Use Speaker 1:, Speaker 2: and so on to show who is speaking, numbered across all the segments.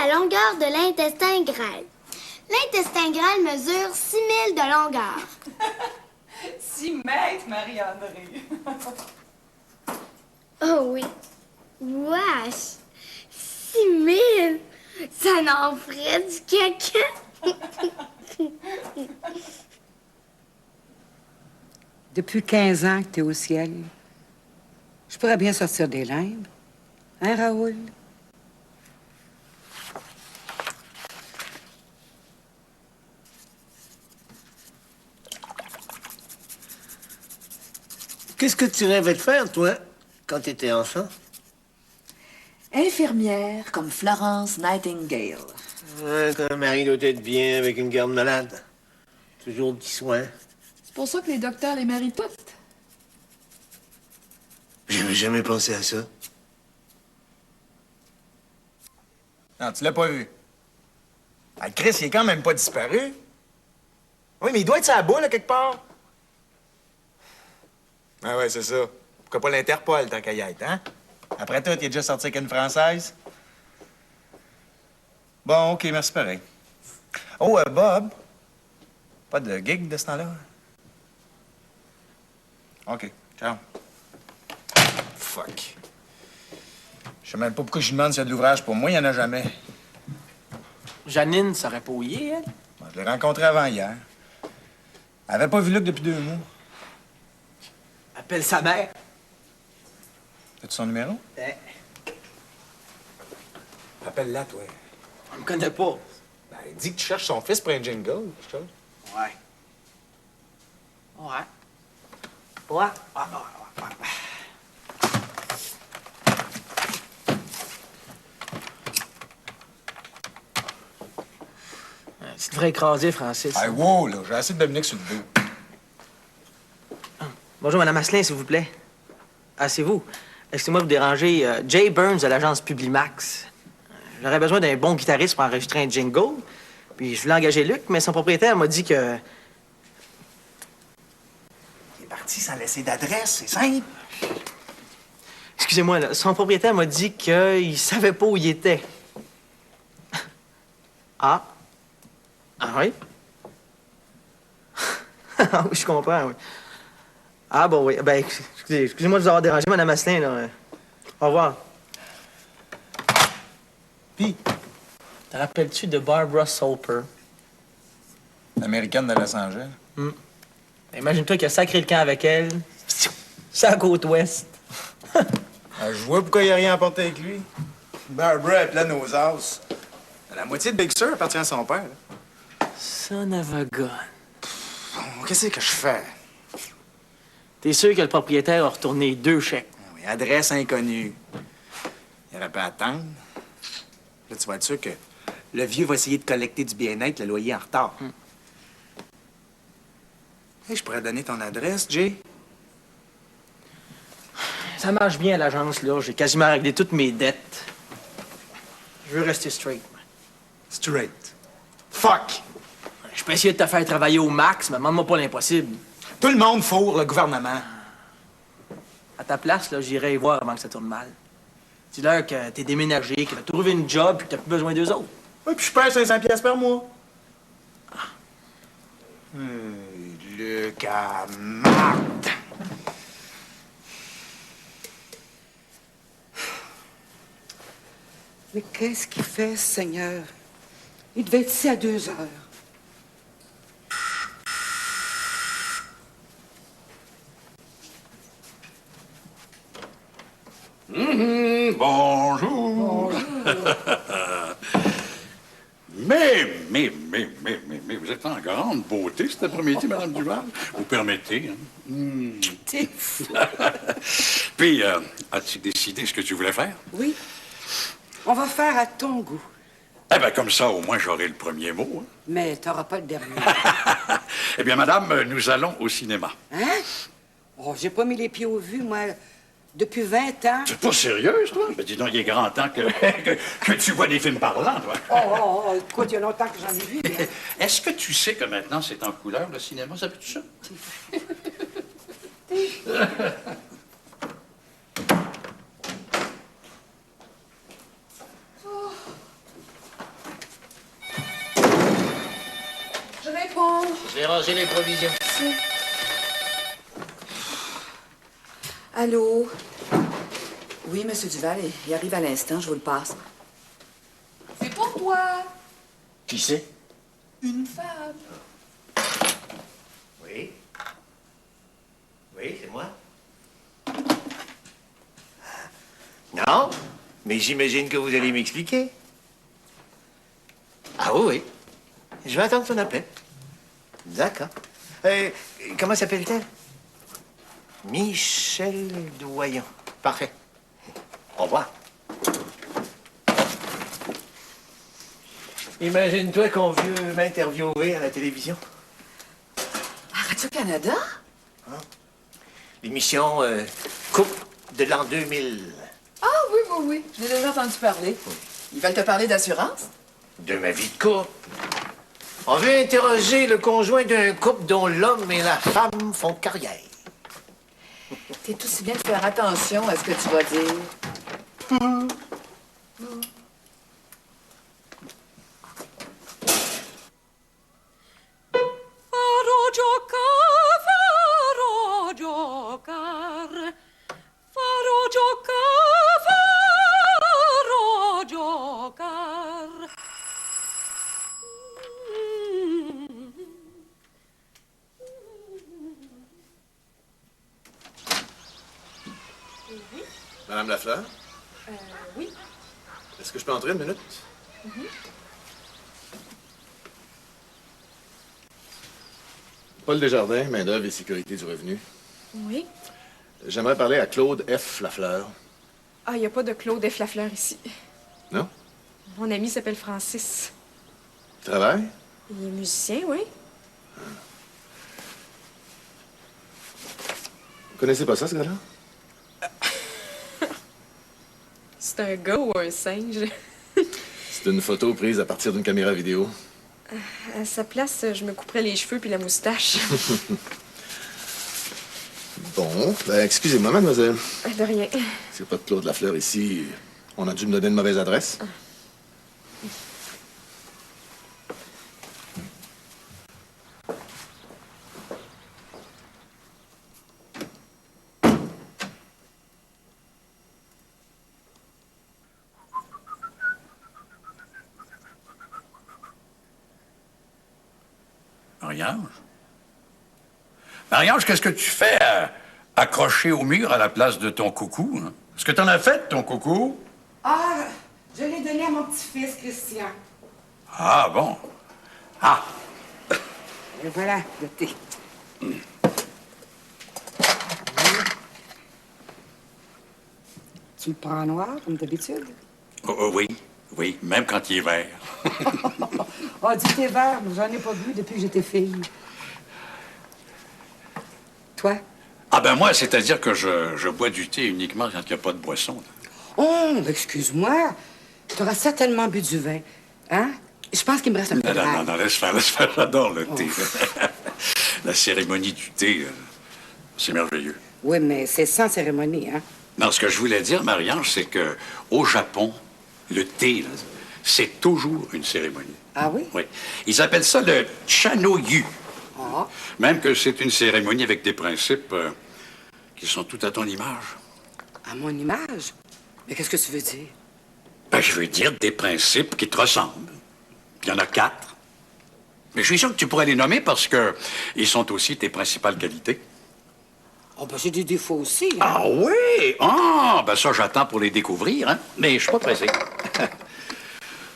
Speaker 1: la longueur de l'intestin grêle. L'intestin grêle mesure 6 000 de longueur.
Speaker 2: 6 mètres, Marie-André.
Speaker 1: Oh oui. Wesh! 6 000! Ça n'en ferait du caca!
Speaker 3: Depuis 15 ans que t'es au ciel, je pourrais bien sortir des limbes. Hein, Raoul?
Speaker 4: Qu'est-ce que tu rêvais de faire, toi, quand t'étais enfant?
Speaker 5: Infirmière comme Florence Nightingale.
Speaker 4: Ouais, quand Marie doit être bien avec une garde malade. Toujours du soin.
Speaker 5: C'est pour ça que les docteurs les marient toutes.
Speaker 4: J'avais jamais pensé à ça.
Speaker 6: Non, tu l'as pas vu. Ah, Chris, il est quand même pas disparu. Oui, mais il doit être sur la boule, là, quelque part. Ah ouais, c'est ça. Pourquoi pas l'Interpol, tant qu'à y être, hein? Après tout, il est déjà sorti avec une Française. Bon, OK, merci pareil. Oh, Bob. Pas de gig de ce temps-là? OK, ciao. Fuck. Je sais même pas pourquoi je lui demande s'il y a de l'ouvrage pour moi, il y en a jamais.
Speaker 7: Janine serait pas ouillée, elle?
Speaker 6: Bon, je l'ai rencontrée avant hier. Elle avait pas vu Luc depuis 2 mois.
Speaker 7: Appelle sa mère.
Speaker 6: As-tu son numéro?
Speaker 7: Eh,
Speaker 6: Appelle-la, toi.
Speaker 7: on me connaît pas.
Speaker 6: Ben, dis que tu cherches son fils pour un jingle, quelque chose.
Speaker 7: Ouais. Ouais. Ouais. Ouais. Tu devrais écraser, Francis.
Speaker 6: Hey, wow, là, j'ai assez de Dominique sur le dos.
Speaker 7: Bonjour, Madame Asselin, s'il vous plaît. Ah, c'est vous. Excusez-moi de vous déranger. Jay Burns de l'agence Publimax. J'aurais besoin d'un bon guitariste pour enregistrer un jingle. Puis je voulais engager Luc, mais son propriétaire m'a dit que...
Speaker 6: Il est parti sans laisser d'adresse, c'est simple.
Speaker 7: Excusez-moi, là, son propriétaire m'a dit qu'il savait pas où il était. Ah. Ah oui? Ah oui, je comprends, oui. Ah bon, oui. Ben, excusez-moi de vous avoir dérangé, Madame Asselin, là. Au revoir.
Speaker 6: Puis,
Speaker 7: Te rappelles-tu de Barbara Soper?
Speaker 6: l'américaine de Los Angeles.
Speaker 7: Imagine-toi qu'il a sacré le camp avec elle. C'est à la côte ouest.
Speaker 6: Je vois pourquoi il n'y a rien apporté avec lui. Barbara est pleine aux as. La moitié de Big Sur appartient à son père. Là.
Speaker 7: Son of a gun.
Speaker 6: Bon, qu'est-ce que je fais?
Speaker 7: T'es sûr que le propriétaire a retourné 2 chèques?
Speaker 6: Oui, adresse inconnue. Il aurait pas attendre. Là, tu vas être sûr que le vieux va essayer de collecter du bien-être, le loyer en retard. Hey, je pourrais donner ton adresse, Jay.
Speaker 7: Ça marche bien à l'agence, là. J'ai quasiment réglé toutes mes dettes. Je veux rester straight.
Speaker 6: Straight. Fuck!
Speaker 7: Je peux essayer de te faire travailler au max, mais demande-moi pas l'impossible.
Speaker 6: Tout le monde fourre le gouvernement.
Speaker 7: À ta place, là, j'irai voir avant que ça tourne mal. Dis-leur que t'es déménagé, que t'as trouvé une job et que t'as plus besoin d'eux autres.
Speaker 6: Oui, puis je perds 500 pièces par mois. Luc à marde.
Speaker 3: Mais qu'est-ce qu'il fait, ce Seigneur? Il devait être ici à 2 heures.
Speaker 8: Bonjour. Mais, vous êtes en grande beauté cet après-midi, Madame Duval. Vous permettez, hein?
Speaker 3: T'es fou.
Speaker 8: Puis, as-tu décidé ce que tu voulais faire?
Speaker 3: Oui. On va faire à ton goût.
Speaker 8: Eh bien, comme ça, au moins, j'aurai le premier mot. Hein?
Speaker 3: Mais t'auras pas le dernier.
Speaker 8: Eh bien, Madame, nous allons au cinéma.
Speaker 3: Hein? Oh, j'ai pas mis les pieds au vu, moi, depuis 20 ans.
Speaker 8: C'est pas sérieuse, toi? Ben, dis donc, il est grand temps que tu vois des films parlants, toi.
Speaker 3: Oh, écoute, il y a longtemps que j'en ai vu. Hein?
Speaker 8: Est-ce que tu sais que maintenant, c'est en couleur, le cinéma? Savais-tu ça?
Speaker 4: J'ai rangé les provisions.
Speaker 5: Allô? Oui, Monsieur Duval, il arrive à l'instant, je vous le passe.
Speaker 2: C'est pour toi.
Speaker 4: Qui c'est?
Speaker 2: Une femme.
Speaker 4: Oui. Oui, c'est moi. Non, mais j'imagine que vous allez m'expliquer. Ah oui, oui. Je vais attendre son appel. D'accord. Comment s'appelle-t-elle? Michel Doyon. Parfait. Au revoir. Imagine-toi qu'on veut m'interviewer à la télévision.
Speaker 5: À Radio-Canada?
Speaker 4: L'émission Coupe de l'an 2000.
Speaker 5: Ah oui, oui, oui. Je l'ai déjà entendu parler. Ils veulent te parler d'assurance?
Speaker 4: De ma vie de couple. On veut interroger le conjoint d'un couple dont l'homme et la femme font carrière.
Speaker 5: T'es aussi bien de faire attention à ce que tu vas dire.
Speaker 6: Madame Lafleur?
Speaker 5: Oui.
Speaker 6: Est-ce que je peux entrer une minute? Paul Desjardins, main-d'œuvre et sécurité du revenu.
Speaker 5: Oui.
Speaker 6: J'aimerais parler à Claude F. Lafleur.
Speaker 9: Ah, il n'y a pas de Claude F. Lafleur ici.
Speaker 6: Non?
Speaker 9: Mon ami s'appelle Francis.
Speaker 6: Il travaille?
Speaker 9: Il est musicien, oui.
Speaker 6: Vous connaissez pas ça, ce gars-là?
Speaker 9: C'est un gars ou un singe?
Speaker 6: C'est une photo prise à partir d'une caméra vidéo.
Speaker 9: À sa place, je me couperais les cheveux puis la moustache.
Speaker 6: Bon, ben excusez-moi, mademoiselle.
Speaker 9: De rien.
Speaker 6: S'il n'y a pas de Claude Lafleur ici, on a dû me donner une mauvaise adresse.
Speaker 8: Marie-Ange? Marie-Ange, qu'est-ce que tu fais accroché au mur à la place de ton coucou? Hein? Est-ce que t'en as fait, ton coucou?
Speaker 3: Ah, je l'ai donné à mon petit-fils, Christian.
Speaker 8: Ah, bon. Ah,
Speaker 3: Et voilà, le thé. Tu le prends en noir, comme d'habitude?
Speaker 8: oui, oui, même quand il est vert.
Speaker 3: Ah, du thé vert, mais j'en ai pas bu depuis que j'étais fille. Toi?
Speaker 8: Ah ben moi, c'est-à-dire que je bois du thé uniquement quand il n'y a pas de boisson. Là.
Speaker 3: Oh, excuse-moi. Tu auras certainement bu du vin. Hein? Je pense qu'il me reste un peu de
Speaker 8: Non, non, laisse faire, j'adore le thé. La cérémonie du thé, c'est merveilleux.
Speaker 3: Oui, mais c'est sans cérémonie, hein?
Speaker 8: Non, ce que je voulais dire, Marie-Ange, c'est que au Japon, le thé, là, c'est toujours une cérémonie.
Speaker 3: Ah oui?
Speaker 8: Oui. Ils appellent ça le chanoyu.
Speaker 3: Ah.
Speaker 8: Même que c'est une cérémonie avec des principes qui sont tout à ton image.
Speaker 3: À mon image? Mais qu'est-ce que tu veux dire?
Speaker 8: Ben, je veux dire des principes qui te ressemblent. Il y en a 4. Mais je suis sûr que tu pourrais les nommer parce que ils sont aussi tes principales qualités.
Speaker 3: Oh, ben j'ai des défauts aussi. Hein?
Speaker 8: Ah oui? Ah, ben ça, j'attends pour les découvrir, hein? Mais je suis pas pressé. Parce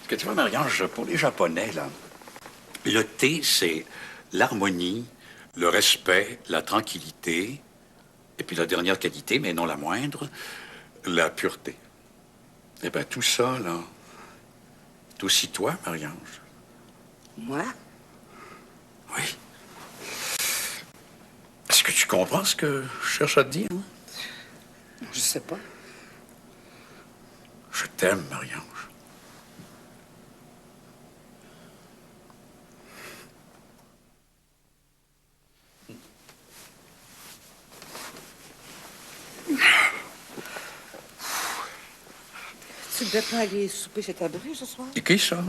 Speaker 8: que tu vois, Marie-Ange, pour les Japonais, là, le thé, c'est l'harmonie, le respect, la tranquillité, et puis la dernière qualité, mais non la moindre, la pureté. Eh bien, tout ça, là, c'est aussi toi, Marie-Ange.
Speaker 3: Moi?
Speaker 8: Oui. Est-ce que tu comprends ce que je cherche à te dire? Hein?
Speaker 3: Je sais pas.
Speaker 8: Je t'aime, Marie-Ange.
Speaker 3: Tu devais pas aller souper chez ta bru ce soir?
Speaker 8: Et qui, ça?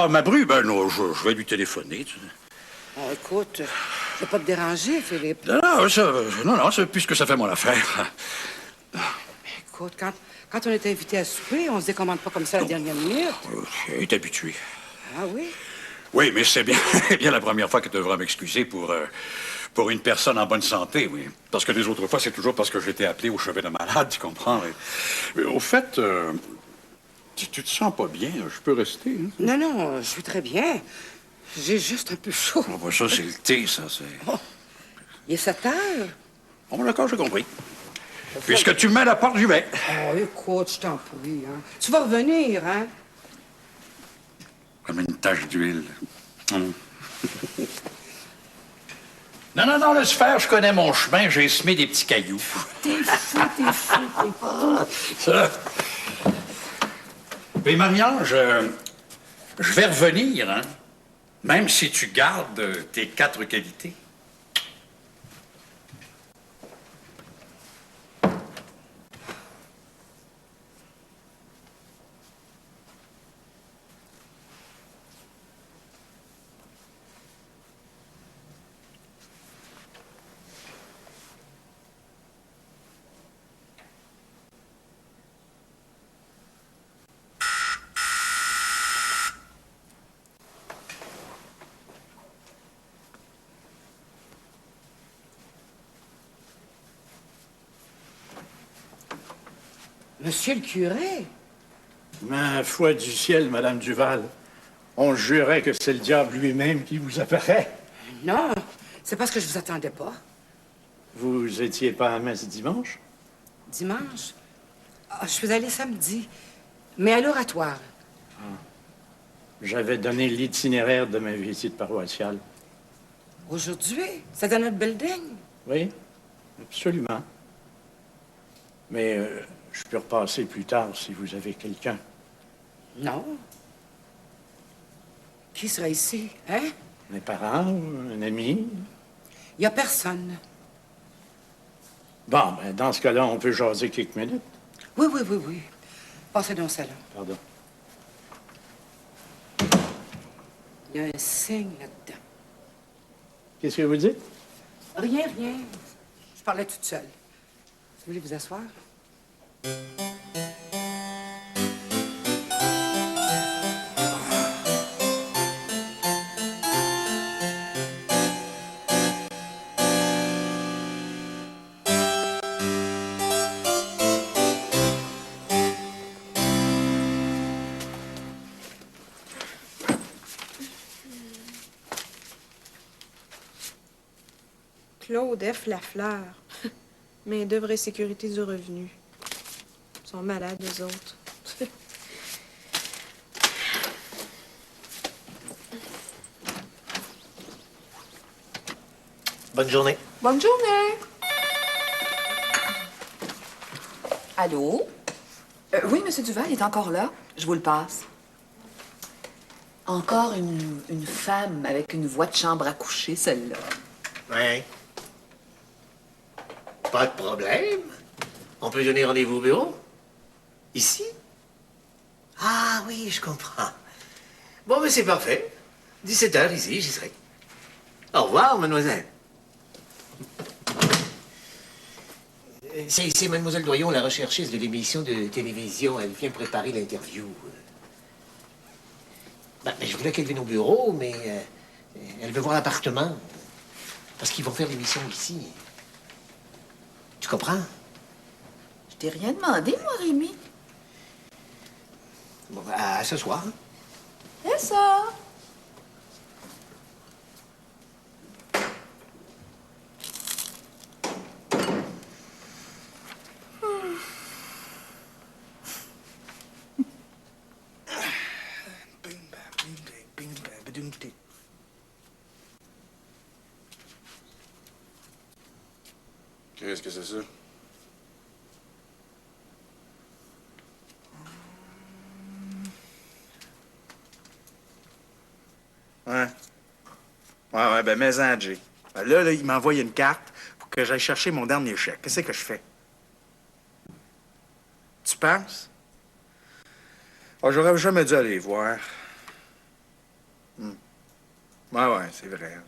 Speaker 8: Ma bru? Ben non, je vais lui téléphoner. Tu sais.
Speaker 3: Oh, écoute, je vais pas te déranger, Philippe.
Speaker 8: Non, c'est puisque ça fait mon affaire.
Speaker 3: Écoute, quand on est invité à souper, on se décommande pas comme ça à la dernière minute.
Speaker 8: Il est habitué.
Speaker 3: Ah oui?
Speaker 8: Oui, mais c'est bien, bien la première fois que tu devras m'excuser pour une personne en bonne santé, oui. Parce que les autres fois, c'est toujours parce que j'étais appelé au chevet de malade, tu comprends? Mais au fait, tu te sens pas bien, là, je peux rester, hein?
Speaker 3: Non, je suis très bien. J'ai juste un peu chaud.
Speaker 8: Ah, bah, ça, c'est le thé, ça, c'est...
Speaker 3: Oh, il est 7 heures.
Speaker 8: Bon, d'accord, j'ai compris. Puisque tu me mets à la porte, j'y vais.
Speaker 3: Oh, écoute, je t'en prie, hein. Tu vas revenir, hein?
Speaker 8: Comme une tache d'huile. Non, laisse faire, je connais mon chemin, j'ai semé des petits cailloux.
Speaker 3: T'es fou.
Speaker 8: Ça. Mais Marie-Ange, je vais revenir, hein? Même si tu gardes tes 4 qualités.
Speaker 3: Monsieur le curé?
Speaker 4: Ma foi du ciel, Madame Duval, on jurait que c'est le diable lui-même qui vous apparaît.
Speaker 3: Non, c'est parce que je vous attendais pas.
Speaker 4: Vous étiez pas à messe dimanche?
Speaker 3: Dimanche? Ah, je suis allée samedi, mais à l'oratoire.
Speaker 4: J'avais donné l'itinéraire de ma visite paroissiale.
Speaker 3: Aujourd'hui? C'est dans notre building?
Speaker 4: Oui, absolument. Mais je peux repasser plus tard si vous avez quelqu'un.
Speaker 3: Non. Qui sera ici, hein?
Speaker 4: Mes parents, un ami?
Speaker 3: Il y a personne.
Speaker 4: Bon, ben, dans ce cas-là, on peut jaser quelques minutes.
Speaker 3: Oui. Passez dans le salon.
Speaker 4: Pardon.
Speaker 3: Il y a un signe là-dedans.
Speaker 4: Qu'est-ce que vous dites?
Speaker 3: Rien. Je parlais toute seule. Vous voulez vous asseoir?
Speaker 9: Claude F. Lafleur. Main-d'œuvre et sécurité du revenu. Ils sont malades, eux autres.
Speaker 7: Bonne journée.
Speaker 5: Bonne journée. Allô? Oui, Monsieur Duval est encore là. Je vous le passe. Encore une femme avec une voix de chambre à coucher, celle-là.
Speaker 4: Oui. Pas de problème. On peut donner rendez-vous au bureau? Ici? Ah oui, je comprends. Bon, mais c'est parfait. 17h ici, j'y serai. Au revoir, mademoiselle. C'est mademoiselle Doyon, la recherchiste de l'émission de télévision. Elle vient préparer l'interview. Je voulais qu'elle vienne au bureau, mais elle veut voir l'appartement. Parce qu'ils vont faire l'émission ici. Tu comprends?
Speaker 5: Je t'ai rien demandé, moi, Rémi.
Speaker 4: Bon, à ce soir.
Speaker 5: C'est ça.
Speaker 6: Qu'est-ce que c'est ça? Ouais, ben, mets-en, Jay. Ben, là, il m'envoie une carte pour que j'aille chercher mon dernier chèque. Qu'est-ce que je fais? Tu penses? Oh, j'aurais jamais dû aller voir. Ouais, c'est vrai.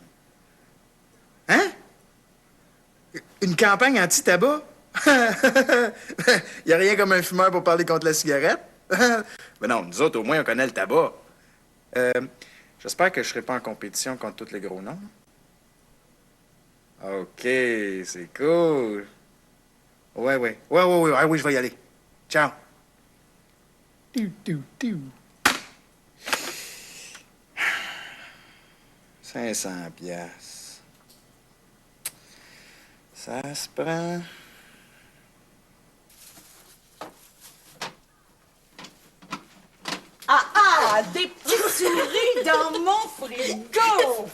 Speaker 6: Une campagne anti-tabac? Y a rien comme un fumeur pour parler contre la cigarette. Mais non, nous autres, au moins, on connaît le tabac. J'espère que je serai pas en compétition contre tous les gros noms. OK, c'est cool. Ouais, je vais y aller. Ciao. 500 piastres. Ça se prend.
Speaker 5: Des petites souris dans mon frigo!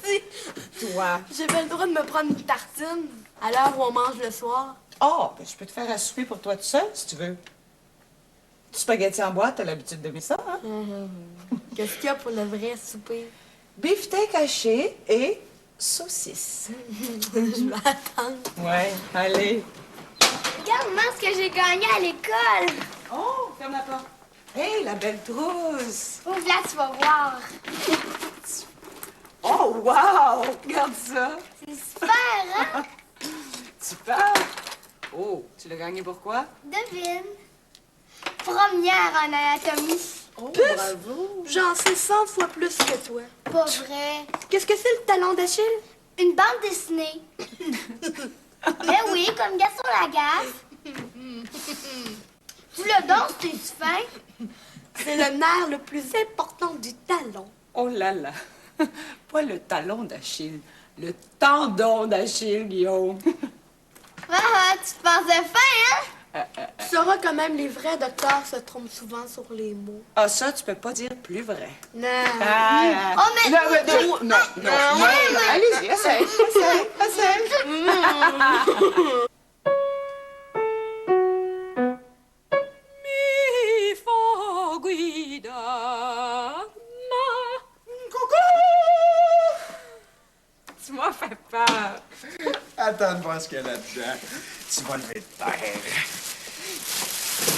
Speaker 5: Toi.
Speaker 1: J'ai pas le droit de me prendre une tartine à l'heure où on mange le soir.
Speaker 5: Oh, ben, je peux te faire à souper pour toi tout seul, si tu veux. Du spaghetti en boîte, t'as l'habitude d'aimer ça, hein?
Speaker 1: Qu'est-ce qu'il y a pour le vrai souper?
Speaker 5: Beefsteak haché et saucisse.
Speaker 1: Je vais attendre.
Speaker 5: Ouais, allez.
Speaker 1: Regarde-moi ce que j'ai gagné à l'école.
Speaker 5: Oh, ferme la porte. Hé, la belle trousse!
Speaker 1: Ouvre-la, tu vas voir.
Speaker 5: Oh, wow! Regarde ça!
Speaker 1: C'est super, hein?
Speaker 5: Super! Oh, tu l'as gagné pourquoi?
Speaker 1: Devine. Première en anatomie.
Speaker 5: Oh, bravo!
Speaker 1: J'en sais 100 fois plus que toi. Pas vrai. Qu'est-ce que c'est le talon d'Achille? Une bande dessinée. Ben oui, comme Gaston Lagaffe. Tu le danses, t'es fin? C'est le nerf le plus important du talon.
Speaker 5: Oh là là! Pas le talon d'Achille, le tendon d'Achille, Guillaume.
Speaker 1: Ah, tu te pensais fin, hein? Tu sauras quand même, les vrais docteurs se trompent souvent sur les mots.
Speaker 5: Ah, ça, tu peux pas dire plus vrai.
Speaker 1: Non.
Speaker 5: Ah,
Speaker 1: Oh, mais...
Speaker 5: non. Allez-y, essaye. Tu m'as fait peur.
Speaker 6: Attends de voir ce qu'il y a là-dedans. Tu vas lever de terre.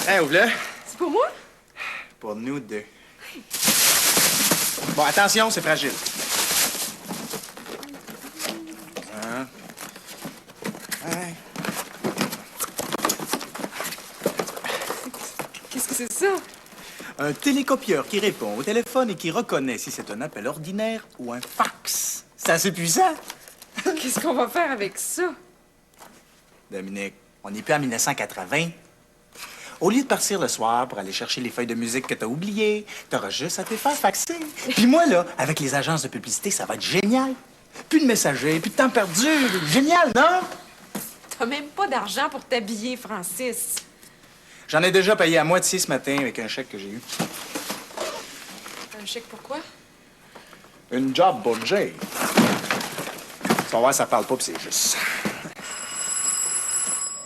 Speaker 6: Hein, ouvre-le.
Speaker 9: C'est pour moi?
Speaker 6: Pour nous deux. Bon, attention, c'est fragile. Hein? Ouais.
Speaker 9: Qu'est-ce que c'est ça?
Speaker 6: Un télécopieur qui répond au téléphone et qui reconnaît si c'est un appel ordinaire ou un fax. C'est assez puissant.
Speaker 9: Qu'est-ce qu'on va faire avec ça?
Speaker 6: Dominique, on n'est plus en 1980. Au lieu de partir le soir pour aller chercher les feuilles de musique que t'as oubliées, t'auras juste à te faire faxer. Puis moi, là, avec les agences de publicité, ça va être génial. Plus de messagers, plus de temps perdu. Génial, non?
Speaker 9: T'as même pas d'argent pour t'habiller, Francis.
Speaker 6: J'en ai déjà payé à moitié ce matin avec un chèque que j'ai eu.
Speaker 9: Un chèque pourquoi?
Speaker 6: Une job pour Jay. Tu vas voir, ça parle pas, puis c'est juste.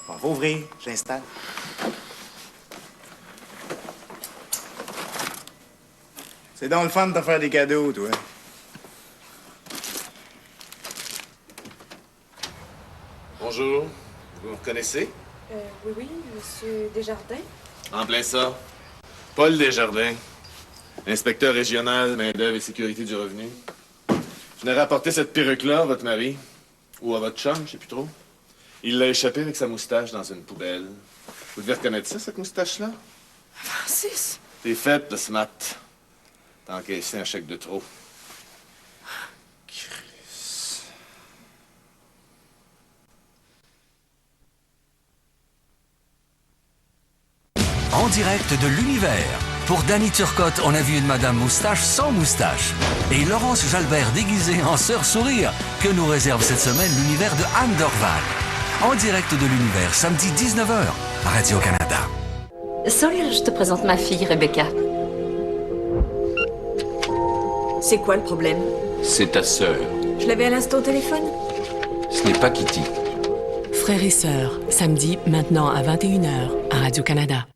Speaker 6: Bon, va ouvrir, j'installe. C'est donc le fun de te faire des cadeaux, toi.
Speaker 10: Bonjour. Vous me reconnaissez?
Speaker 9: Oui, Monsieur Desjardins.
Speaker 10: En plein ça. Paul Desjardins, inspecteur régional, main-d'œuvre et sécurité du revenu. Je venais rapporter cette perruque-là à votre mari. Ou à votre chum, je sais plus trop. Il l'a échappé avec sa moustache dans une poubelle. Vous devez reconnaître ça, cette moustache-là?
Speaker 9: Francis!
Speaker 10: T'es faite, le smat. T'as encaissé un chèque de trop.
Speaker 11: En direct de l'univers. Pour Danny Turcotte, on a vu une Madame Moustache sans moustache. Et Laurence Jalbert déguisée en sœur sourire, que nous réserve cette semaine l'univers de Anne Dorval. En direct de l'univers, samedi 19h, à Radio-Canada.
Speaker 12: Sourire, je te présente ma fille, Rebecca.
Speaker 13: C'est quoi le problème?
Speaker 8: C'est ta sœur.
Speaker 13: Je l'avais à l'instant au téléphone.
Speaker 8: Ce n'est pas Kitty.
Speaker 14: Frères et sœurs, samedi, maintenant à 21h, à Radio-Canada.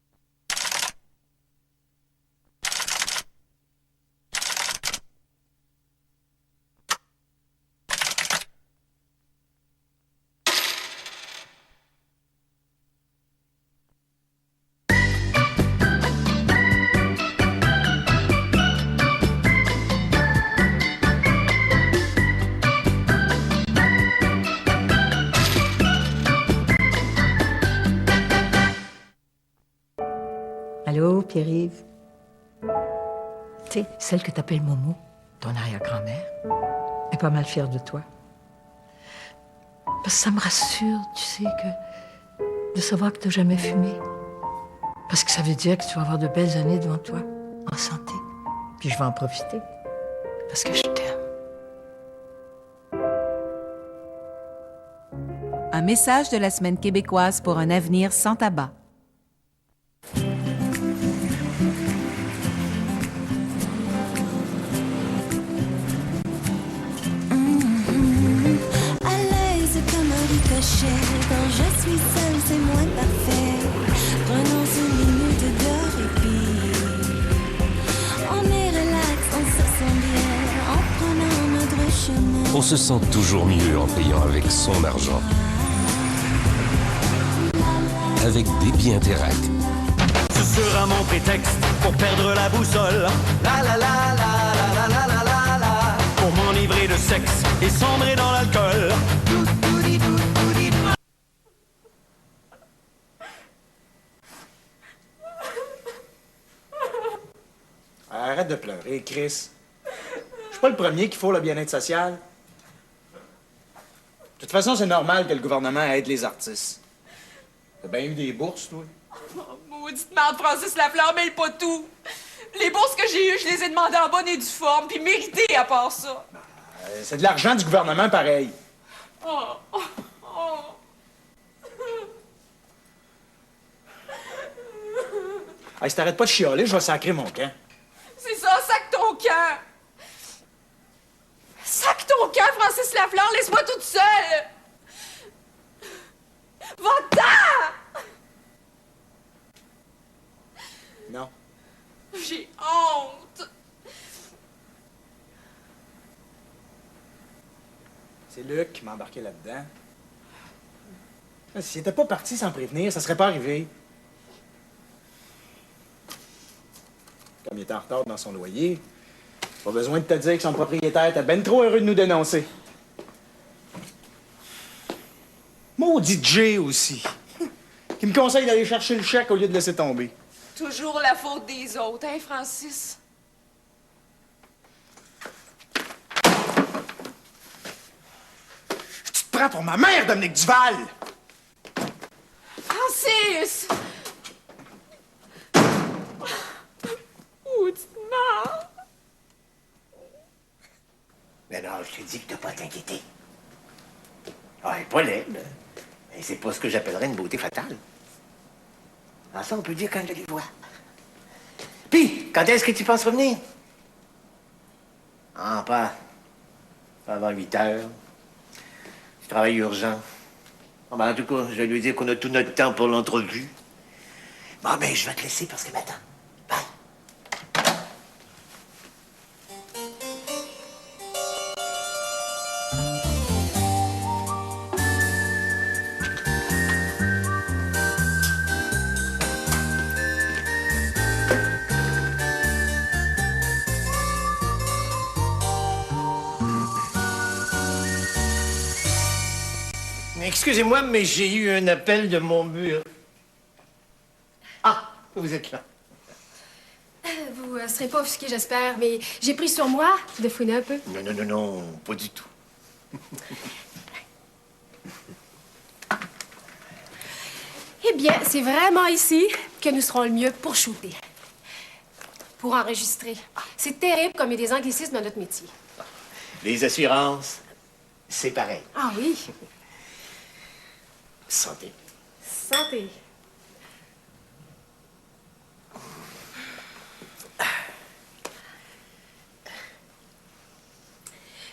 Speaker 15: Tu sais, celle que t'appelles Momo, ton arrière-grand-mère, est pas mal fière de toi. Parce que ça me rassure, tu sais, de savoir que t'as jamais fumé. Parce que ça veut dire que tu vas avoir de belles années devant toi, en santé. Puis je vais en profiter. Parce que je t'aime.
Speaker 16: Un message de la Semaine québécoise pour un avenir sans tabac.
Speaker 17: À l'aise comme un ricochet, quand je suis seule, c'est moins parfait. Prenons une minute de répit. On est relax, on se sent bien, en prenant notre chemin.
Speaker 18: On se sent toujours mieux en payant avec son argent. Avec Débit Interact.
Speaker 19: Ce sera mon prétexte pour perdre la boussole. La la la la la la la la la. Pour m'enivrer de sexe et sombrer dans l'alcool.
Speaker 6: Arrête de pleurer, Chris. Je suis pas le premier qu'il faut le bien-être social. De toute façon, c'est normal que le gouvernement aide les artistes. T'as bien eu des bourses, toi?
Speaker 2: Oh, maudite merde, Francis Lafleur, mêle pas tout. Les bourses que j'ai eues, je les ai demandées en bonne et due forme, puis méritées à part ça.
Speaker 6: C'est de l'argent du gouvernement, pareil.
Speaker 2: Oh, oh, oh.
Speaker 6: Hey, si t'arrêtes pas de chialer, je vais sacrer mon camp.
Speaker 2: C'est ça, sac ton camp. Sac ton camp, Francis Lafleur, laisse-moi toute seule. Va-t'en!
Speaker 6: Non.
Speaker 2: J'ai honte.
Speaker 6: C'est Luc qui m'a embarqué là-dedans. S'il était pas parti sans prévenir, ça serait pas arrivé. Comme il était en retard dans son loyer, pas besoin de te dire que son propriétaire était ben trop heureux de nous dénoncer. Maudit Jay aussi, qui me conseille d'aller chercher le chèque au lieu de laisser tomber.
Speaker 2: Toujours la faute des autres, hein, Francis?
Speaker 6: Tu te prends pour ma mère, Dominique Duval!
Speaker 2: Francis! Maudite merde!
Speaker 4: Mais non, je te dis que t'as pas à t'inquiéter. Ah, elle est pas laide, mais c'est pas ce que j'appellerais une beauté fatale. Ah, ça, on peut dire quand je les vois. Puis, quand est-ce que tu penses revenir? Ah, pas avant 8 heures. Je travaille urgent. Ah, ben, en tout cas, je vais lui dire qu'on a tout notre temps pour l'entrevue. Bon, ben, je vais te laisser parce que m'attend. Excusez-moi, mais j'ai eu un appel de mon bureau. Ah, vous êtes là.
Speaker 20: Vous serez pas offusqué, j'espère, mais j'ai pris sur moi de fouiner un peu.
Speaker 4: Non, non, non, non, pas du tout.
Speaker 20: Eh bien, c'est vraiment ici que nous serons le mieux pour shooter. Pour enregistrer. C'est terrible comme il y a des anglicismes dans notre métier.
Speaker 4: Les assurances, c'est pareil.
Speaker 20: Ah oui?
Speaker 4: Santé.
Speaker 20: Santé.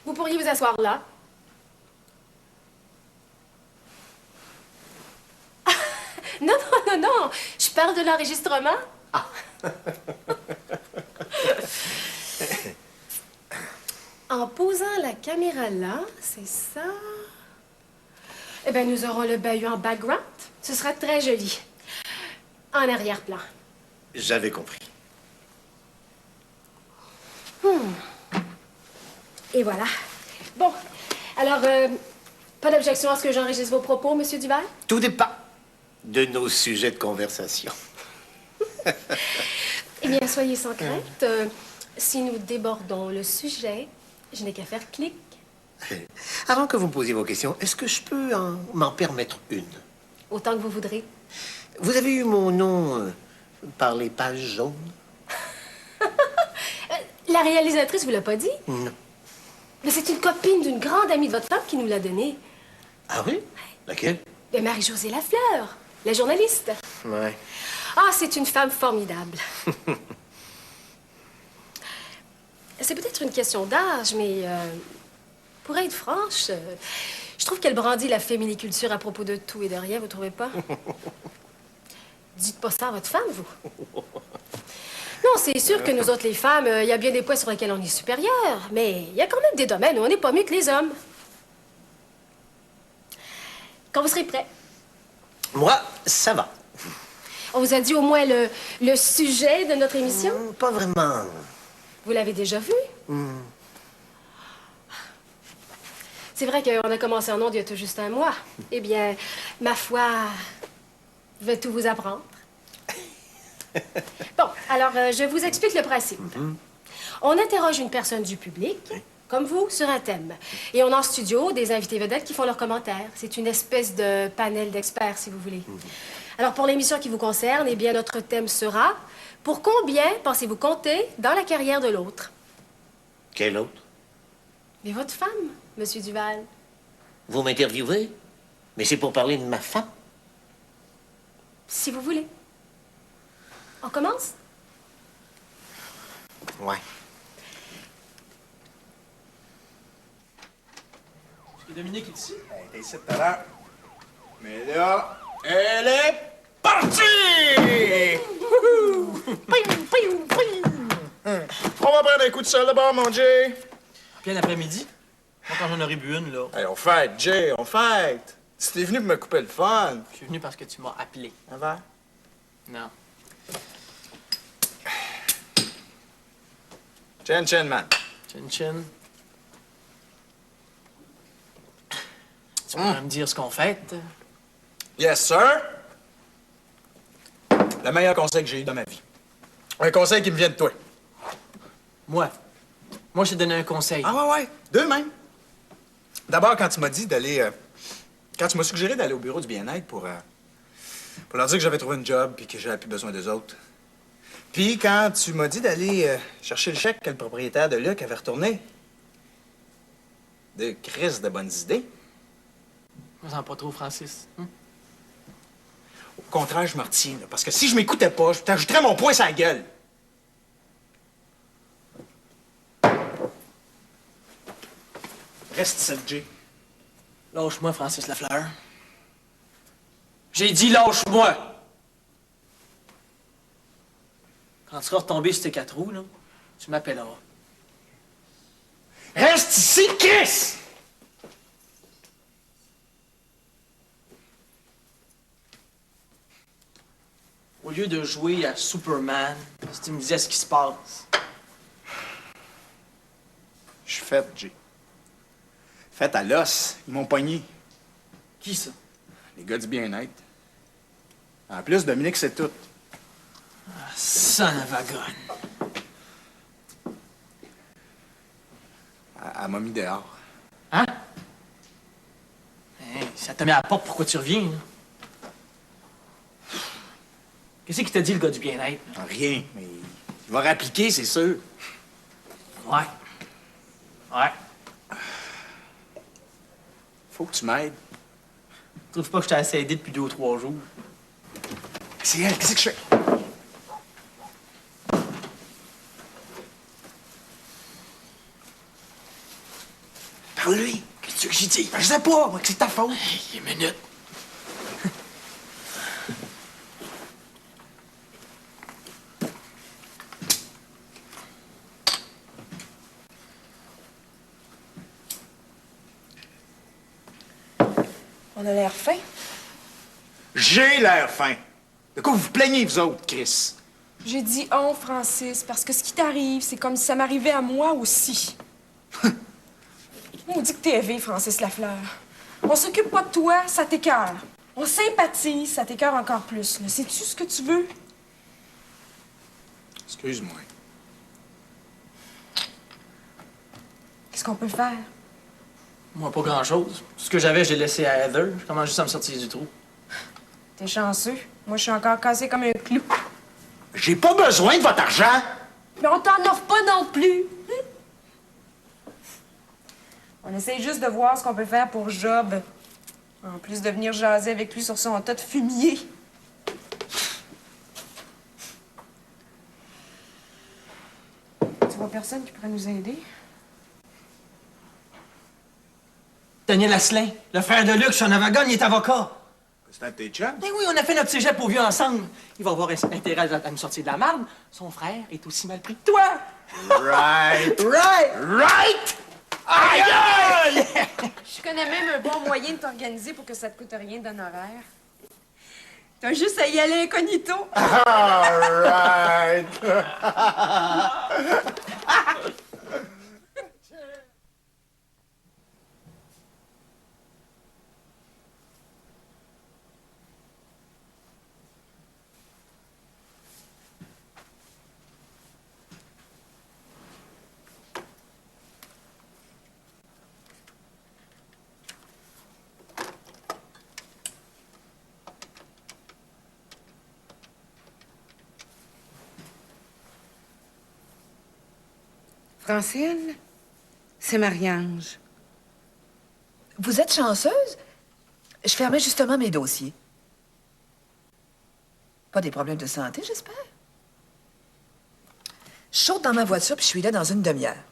Speaker 20: Vous pourriez vous asseoir là. Non, non, non, non. Je parle de l'enregistrement.
Speaker 4: Ah.
Speaker 20: En posant la caméra là, c'est ça. Eh bien, nous aurons le bahut en background. Ce sera très joli. En arrière-plan.
Speaker 4: J'avais compris.
Speaker 20: Et voilà. Bon, alors, pas d'objection à ce que j'enregistre vos propos, Monsieur Duval?
Speaker 4: Tout dépend de nos sujets de conversation.
Speaker 20: Eh bien, soyez sans crainte. Si nous débordons le sujet, je n'ai qu'à faire clic.
Speaker 4: Avant que vous me posiez vos questions, est-ce que je peux m'en permettre une?
Speaker 20: Autant que vous voudrez.
Speaker 4: Vous avez eu mon nom par les pages jaunes?
Speaker 20: La réalisatrice vous l'a pas dit?
Speaker 4: Non.
Speaker 20: Mais c'est une copine d'une grande amie de votre femme qui nous l'a donné.
Speaker 4: Ah oui? Laquelle?
Speaker 20: De Marie-Josée Lafleur, la journaliste.
Speaker 4: Ouais.
Speaker 20: Ah, c'est une femme formidable. C'est peut-être une question d'âge, mais pour être franche, je trouve qu'elle brandit la féminiculture à propos de tout et de rien, vous trouvez pas? Dites pas ça à votre femme, vous. Non, c'est sûr que nous autres, les femmes, il y a bien des points sur lesquels on est supérieurs, mais il y a quand même des domaines où on n'est pas mieux que les hommes. Quand vous serez prêts.
Speaker 4: Moi, ça va.
Speaker 20: On vous a dit au moins le sujet de notre émission?
Speaker 4: Pas vraiment.
Speaker 20: Vous l'avez déjà vu? C'est vrai qu'on a commencé en ondes il y a tout juste un mois. Eh bien, ma foi, je vais tout vous apprendre. Bon, alors, je vous explique le principe. On interroge une personne du public, comme vous, sur un thème. Et on a en studio des invités vedettes qui font leurs commentaires. C'est une espèce de panel d'experts, si vous voulez. Alors, pour l'émission qui vous concerne, eh bien, notre thème sera « Pour combien pensez-vous compter dans la carrière de l'autre? »
Speaker 4: Quel autre?
Speaker 20: Mais votre femme, Monsieur Duval.
Speaker 4: Vous m'interviewez? Mais c'est pour parler de ma femme?
Speaker 20: Si vous voulez. On commence?
Speaker 4: Ouais.
Speaker 7: Est-ce que Dominique est ici?
Speaker 6: Elle était ici tout à l'heure. Mais là, elle est partie! On va prendre un coup de sol d'abord, mon Jay.
Speaker 7: Plein d'après-midi. Moi, quand j'en aurais bu une, là.
Speaker 6: Hey, on fête, Jay, on fête. Si t'es venu pour me couper le fun.
Speaker 7: Je suis venu parce que tu m'as appelé.
Speaker 6: Un verre?
Speaker 7: Non.
Speaker 6: Chin, chin, man.
Speaker 7: Chin, chin. Tu pourrais me dire ce qu'on fête?
Speaker 6: Yes, sir. Le meilleur conseil que j'ai eu dans ma vie. Un conseil qui me vient de toi.
Speaker 7: Moi? Moi, je t'ai donné un conseil.
Speaker 6: Ah ouais, deux même. D'abord, quand tu m'as dit d'aller... quand tu m'as suggéré d'aller au bureau du bien-être pour leur dire que j'avais trouvé un job puis que j'avais plus besoin d'eux autres. Puis quand tu m'as dit d'aller chercher le chèque que le propriétaire de Luc avait retourné. De crise de bonnes idées.
Speaker 7: Je me sens pas trop, Francis.
Speaker 6: Au contraire, je me retiens, là, parce que si je m'écoutais pas, je t'ajouterais mon poing sur la gueule. Reste ici, Jay.
Speaker 7: Lâche-moi, Francis Lafleur. J'ai dit lâche-moi! Quand tu seras retombé sur tes 4 roues, là, tu m'appelleras.
Speaker 6: Reste ici, Chris!
Speaker 7: Au lieu de jouer à Superman, si tu me disais ce qui se passe.
Speaker 6: Je suis faite, Jay. Faite à l'os. Ils m'ont pogné.
Speaker 7: Qui ça?
Speaker 6: Les gars du bien-être. En plus, Dominique, c'est tout.
Speaker 7: Ah, son of a gun.
Speaker 6: Elle m'a mis dehors.
Speaker 7: Hein? Hey, ça t'a mis à la porte, pourquoi tu reviens, là? Qu'est-ce qu'il t'a dit, le gars du bien-être?
Speaker 6: Rien, mais il va réappliquer, c'est sûr.
Speaker 7: Ouais. Ouais.
Speaker 6: Faut que tu m'aides.
Speaker 7: Tu trouves pas que je t'ai assez aidé depuis 2 ou 3 jours?
Speaker 6: C'est elle, qu'est-ce que je fais? Parle-lui.
Speaker 7: Qu'est-ce que tu veux que j'y dise?
Speaker 6: Je sais pas, moi, que c'est ta faute.
Speaker 7: Hey, une minute.
Speaker 9: On a l'air fin.
Speaker 6: J'ai l'air fin. De quoi vous vous plaignez, vous autres, Chris?
Speaker 9: J'ai dit on, Francis, parce que ce qui t'arrive, c'est comme si ça m'arrivait à moi aussi. On dit que t'es élevé, Francis Lafleur. On s'occupe pas de toi, ça t'écœure. On sympathise, ça t'écœure encore plus. Là. Sais-tu ce que tu veux?
Speaker 6: Excuse-moi.
Speaker 9: Qu'est-ce qu'on peut faire?
Speaker 7: Moi, pas grand-chose. Tout ce que j'avais, je l'ai laissé à Heather. Je commence juste à me sortir du trou.
Speaker 9: T'es chanceux. Moi, je suis encore cassé comme un clou.
Speaker 4: J'ai pas besoin de votre argent.
Speaker 9: Mais on t'en offre pas non plus. On essaye juste de voir ce qu'on peut faire pour Job. En plus de venir jaser avec lui sur son tas de fumier. Tu vois personne qui pourrait nous aider?
Speaker 7: Daniel Asselin, le frère de Luc, son avocat, il est avocat.
Speaker 6: C'est un de tes chums?
Speaker 7: Eh oui, on a fait notre cégep au vieux ensemble. Il va avoir intérêt à nous sortir de la marde. Son frère est aussi mal pris que toi.
Speaker 6: Right!
Speaker 7: Right! Aïe, aïe!
Speaker 9: Je connais même un bon moyen de t'organiser pour que ça te coûte rien d'honoraire. T'as juste à y aller incognito.
Speaker 6: All right!
Speaker 3: Francine, c'est Marie-Ange.
Speaker 5: Vous êtes chanceuse? Je fermais justement mes dossiers. Pas des problèmes de santé, j'espère? Je saute dans ma voiture puis je suis là dans une demi-heure.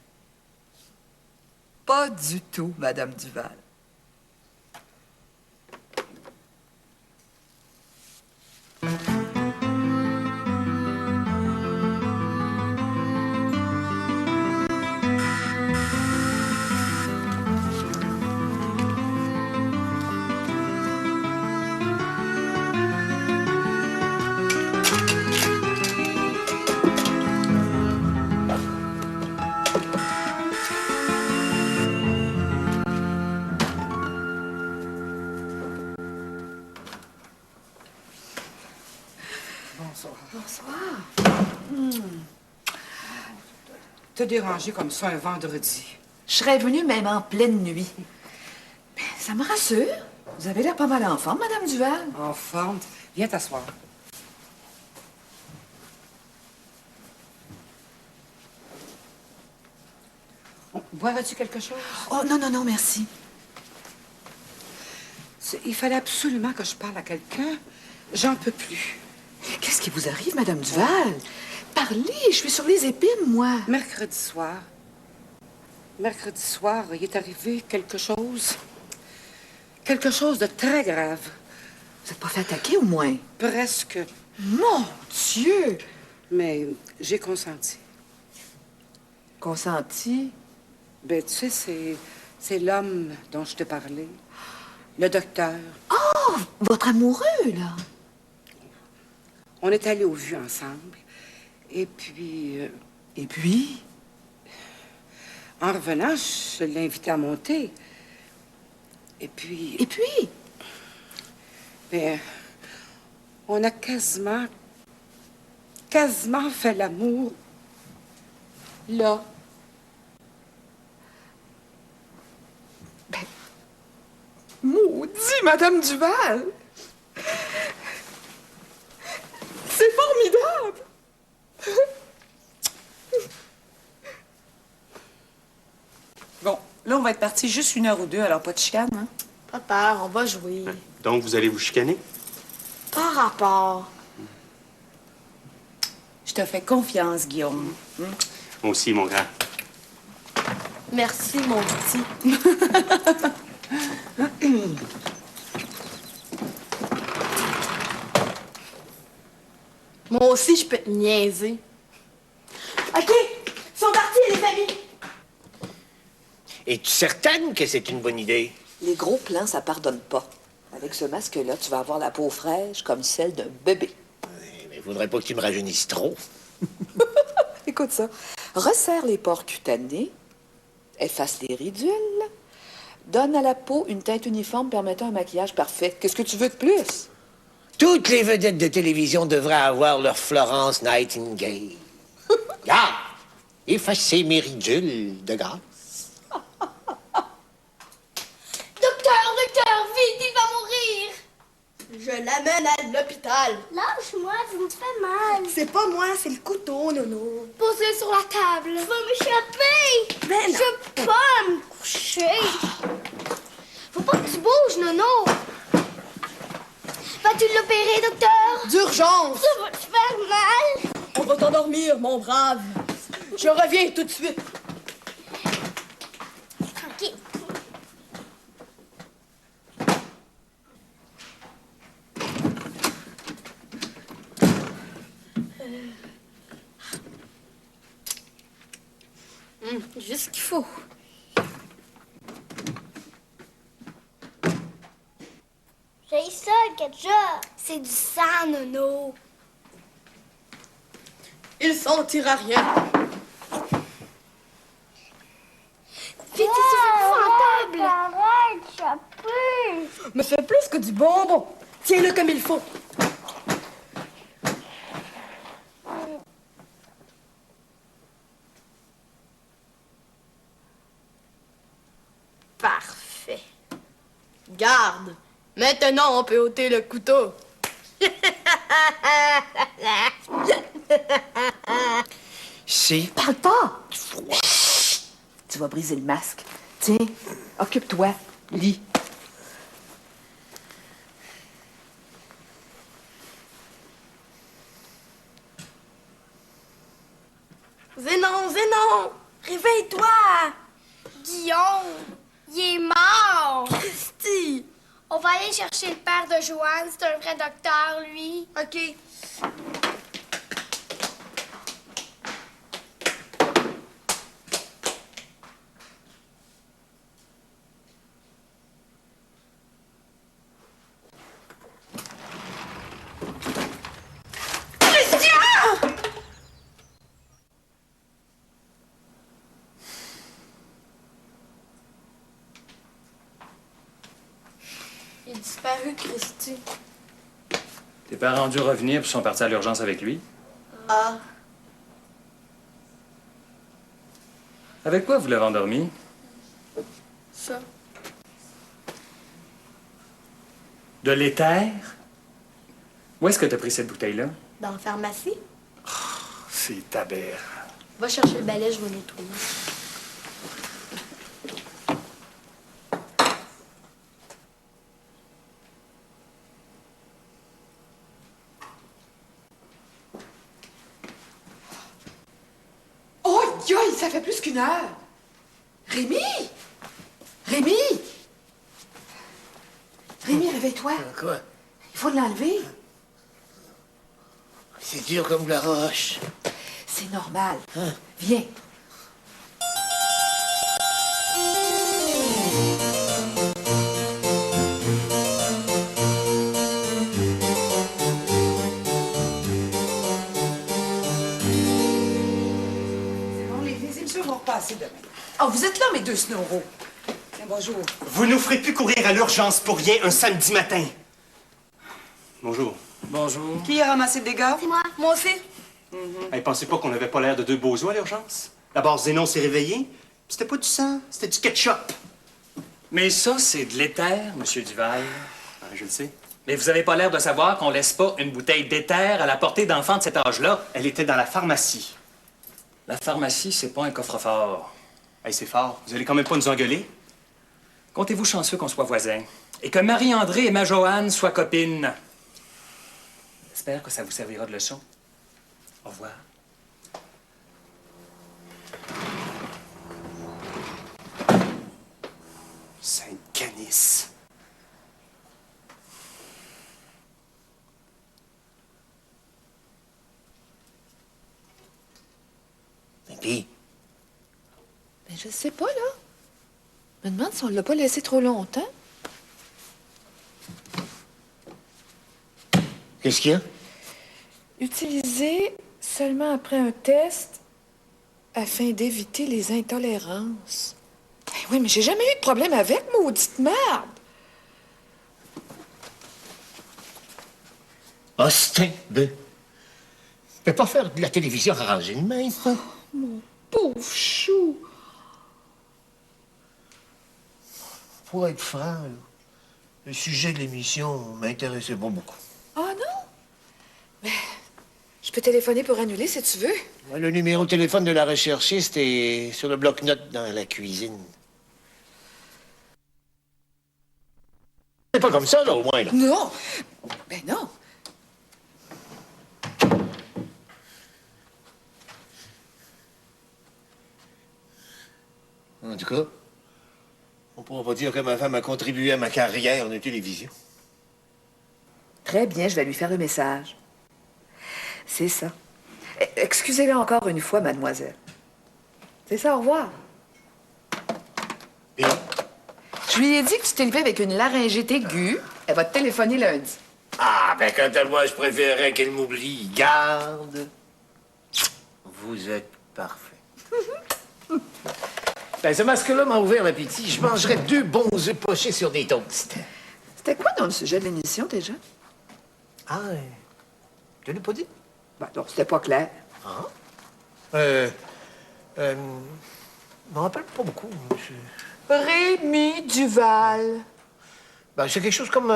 Speaker 5: Pas du tout, Madame Duval.
Speaker 3: Te déranger comme ça un vendredi.
Speaker 5: Je serais venue même en pleine nuit. Mais ça me rassure. Vous avez l'air pas mal en forme, Madame Duval.
Speaker 3: En forme. Viens t'asseoir. Boiras-tu quelque chose?
Speaker 5: Oh, non, non, non, merci.
Speaker 3: Il fallait absolument que je parle à quelqu'un. J'en peux plus.
Speaker 5: Qu'est-ce qui vous arrive, Madame Duval? Parlez, je suis sur les épines, moi.
Speaker 3: Mercredi soir, il est arrivé quelque chose. Quelque chose de très grave.
Speaker 5: Vous n'êtes pas fait attaquer, au moins?
Speaker 3: Presque.
Speaker 5: Mon Dieu!
Speaker 3: Mais j'ai consenti.
Speaker 5: Consenti?
Speaker 3: Ben, tu sais, c'est l'homme dont je t'ai parlé. Le docteur.
Speaker 5: Oh! Votre amoureux, là?
Speaker 3: On est allés au vu ensemble. Et puis...
Speaker 5: Et puis?
Speaker 3: En revenant, je l'ai invité à monter. Et puis...
Speaker 5: Et puis?
Speaker 3: Ben, on a quasiment fait l'amour. Là.
Speaker 5: Ben, maudit, Madame Duval! C'est formidable!
Speaker 21: Bon, là, on va être parti juste 1 heure ou 2, alors pas de chicane, hein?
Speaker 1: Pas peur, on va jouer.
Speaker 22: Donc, vous allez vous chicaner?
Speaker 1: Par rapport.
Speaker 21: Je te fais confiance, Guillaume.
Speaker 22: Moi aussi, mon grand.
Speaker 1: Merci, mon petit. Moi aussi, je peux te niaiser. OK, ils sont partis, les amis.
Speaker 4: Es-tu certaine que c'est une bonne idée?
Speaker 5: Les gros plans, ça pardonne pas. Avec ce masque-là, tu vas avoir la peau fraîche comme celle d'un bébé.
Speaker 4: Mais il faudrait pas que tu me rajeunisses trop.
Speaker 5: Écoute ça. Resserre les pores cutanés, efface les ridules, donne à la peau une teinte uniforme permettant un maquillage parfait. Qu'est-ce que tu veux de plus?
Speaker 4: Toutes les vedettes de télévision devraient avoir leur Florence Nightingale. Garde! Effacez mes ridules de grâce.
Speaker 1: Docteur, vite, il va mourir! Je l'amène à l'hôpital. Lâche-moi, vous me faites mal. C'est pas moi, c'est le couteau, Nono. Posez-le sur la table. Je vais m'échapper. Ben non. Je peux pas me coucher. Faut pas que tu bouges, Nono. Vas-tu l'opérer, docteur? D'urgence. Ça va te faire mal. On va t'endormir, mon brave. Je reviens tout de suite. Tranquille. Juste ce qu'il faut. J'ai ça, le ketchup. C'est du sang, Nono. Il sentira rien. Vite, c'est épouvantable. Arrête, j'appuie. Mais c'est plus que du bonbon. Tiens-le comme il faut. Parfait. Garde. Maintenant, on peut ôter le couteau.
Speaker 4: C'est...
Speaker 5: Parle pas! Chut! Tu vas briser le masque. Tiens, occupe-toi. Lis.
Speaker 1: Zénon! Réveille-toi! Guillaume, il est mort! Christy! On va aller chercher le père de Joanne, c'est un vrai docteur, lui. OK. Il est disparu, Christy.
Speaker 10: Tes parents ont dû revenir puis sont partis à l'urgence avec lui.
Speaker 1: Ah.
Speaker 10: Avec quoi vous l'avez endormi?
Speaker 1: Ça.
Speaker 10: De l'éther? Où est-ce que t'as pris cette bouteille-là?
Speaker 1: Dans la pharmacie.
Speaker 10: C'est aberrant.
Speaker 1: Va chercher le balai, je vais nettoyer.
Speaker 5: Aïe, ça fait plus qu'une heure. Rémi! Rémi! Rémi, réveille-toi.
Speaker 4: Quoi?
Speaker 5: Il faut l'enlever.
Speaker 4: C'est dur comme la roche.
Speaker 5: C'est normal. Viens.
Speaker 21: Les émissions vont repasser demain. Oh, vous êtes là, mes deux snoraux. Tiens, bonjour.
Speaker 22: Vous nous ferez plus courir à l'urgence pour rien un samedi matin. Bonjour.
Speaker 10: Bonjour.
Speaker 21: Qui a ramassé le dégât?
Speaker 1: C'est moi. Moi aussi.
Speaker 22: Hey, pensez pas qu'on n'avait pas l'air de deux beaux os à l'urgence? D'abord, Zénon s'est réveillé. Puis c'était pas du sang, c'était du ketchup.
Speaker 10: Mais ça, c'est de l'éther, Monsieur Duval.
Speaker 22: Ah, je le sais.
Speaker 10: Mais vous avez pas l'air de savoir qu'on laisse pas une bouteille d'éther à la portée d'enfants de cet âge-là.
Speaker 22: Elle était dans la pharmacie.
Speaker 10: La pharmacie, c'est pas un coffre-fort.
Speaker 22: Hey, c'est fort. Vous allez quand même pas nous engueuler?
Speaker 10: Comptez-vous chanceux qu'on soit voisins. Et que Marie-André et ma Joanne soient copines. J'espère que ça vous servira de leçon. Au revoir.
Speaker 22: Sainte-Canice.
Speaker 4: Et puis?
Speaker 5: Ben, je sais pas, là. Je me demande si on l'a pas laissé trop longtemps.
Speaker 4: Qu'est-ce qu'il y a?
Speaker 5: Utilisé seulement après un test afin d'éviter les intolérances. Ben oui, mais j'ai jamais eu de problème avec, maudite merde.
Speaker 4: Austin de peux pas faire de la télévision arrangée de même. Hein?
Speaker 5: Mon pauvre chou.
Speaker 4: Pour être franc, là, le sujet de l'émission m'intéressait pas beaucoup.
Speaker 5: Ah non? Mais je peux téléphoner pour annuler si tu veux.
Speaker 4: Ouais, le numéro de téléphone de la recherchiste est sur le bloc-notes dans la cuisine. C'est pas comme ça, là, au moins, là.
Speaker 5: Non! Ben non!
Speaker 4: En tout cas, on pourra pas dire que ma femme a contribué à ma carrière de télévision.
Speaker 5: Très bien, je vais lui faire le message. C'est ça. Excusez-le encore une fois, mademoiselle. C'est ça, au revoir.
Speaker 4: Bien.
Speaker 5: Je lui ai dit que tu t'es levé avec une laryngite aiguë. Elle va te téléphoner lundi.
Speaker 4: Ah, ben quant à moi, je préférerais qu'elle m'oublie. Garde. Vous êtes parfait. Ben, ce masque-là m'a ouvert l'appétit. Je mangerais 2 bons œufs pochés sur des toasts.
Speaker 5: C'était quoi dans le sujet de l'émission, déjà?
Speaker 4: Ah, tu l'as pas dit?
Speaker 5: Ben non, c'était pas clair.
Speaker 4: Ah? Je me rappelle pas beaucoup.
Speaker 5: Rémi Duval.
Speaker 4: Ben, c'est quelque chose comme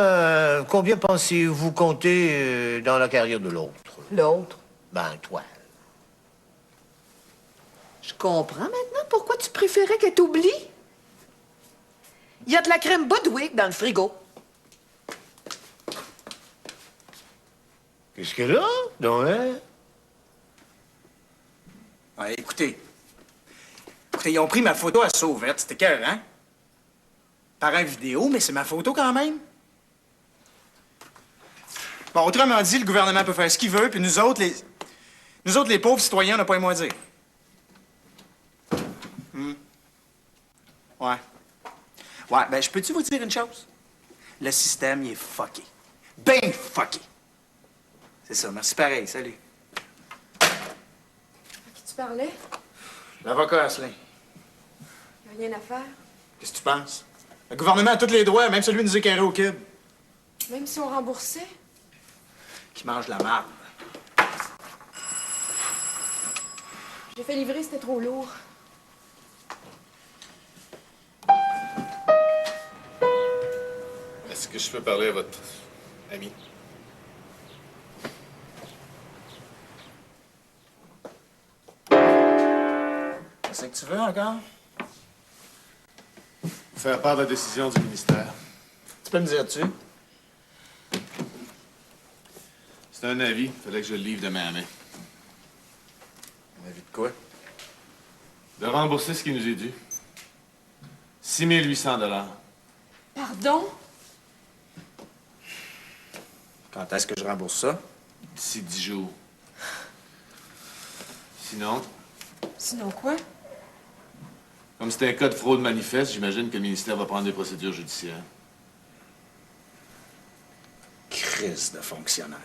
Speaker 4: combien pensez-vous compter dans la carrière de l'autre?
Speaker 5: L'autre?
Speaker 4: Ben, toi.
Speaker 5: Je comprends maintenant pourquoi tu préférais qu'elle t'oublie. Il y a de la crème Budwig dans le frigo.
Speaker 4: Qu'est-ce qu'elle a? Donc, hein?
Speaker 6: Ouais, écoutez, ils ont pris ma photo à sauvette, c'était cœur, hein? Par une vidéo, mais c'est ma photo quand même. Bon, autrement dit, le gouvernement peut faire ce qu'il veut, puis nous autres, les pauvres citoyens, on n'a pas un mot à dire. Ouais. Ouais, ben, je peux-tu vous dire une chose? Le système, il est fucké. Ben fucké. C'est ça, merci pareil, salut.
Speaker 9: À qui tu parlais?
Speaker 6: L'avocat Asselin.
Speaker 9: Y a rien à faire.
Speaker 6: Qu'est-ce que tu penses? Le gouvernement a tous les droits, même celui de nous éclairer au cube.
Speaker 9: Même si on remboursait?
Speaker 6: Qui mange la marde.
Speaker 9: J'ai fait livrer, c'était trop lourd.
Speaker 11: Est-ce que je peux parler à votre ami?
Speaker 6: Qu'est-ce que tu veux encore?
Speaker 11: Faire part de la décision du ministère.
Speaker 6: Tu peux me dire-tu?
Speaker 11: C'est un avis. Fallait que je le livre de main à main.
Speaker 6: Un avis de quoi?
Speaker 11: De rembourser ce qui nous est dû. 6 800 $.
Speaker 9: Pardon?
Speaker 6: Quand est-ce que je rembourse ça?
Speaker 11: D'ici 10 jours. Sinon,
Speaker 9: Sinon quoi?
Speaker 11: comme c'est un cas de fraude manifeste, j'imagine que le ministère va prendre des procédures judiciaires.
Speaker 6: Crise de fonctionnaire.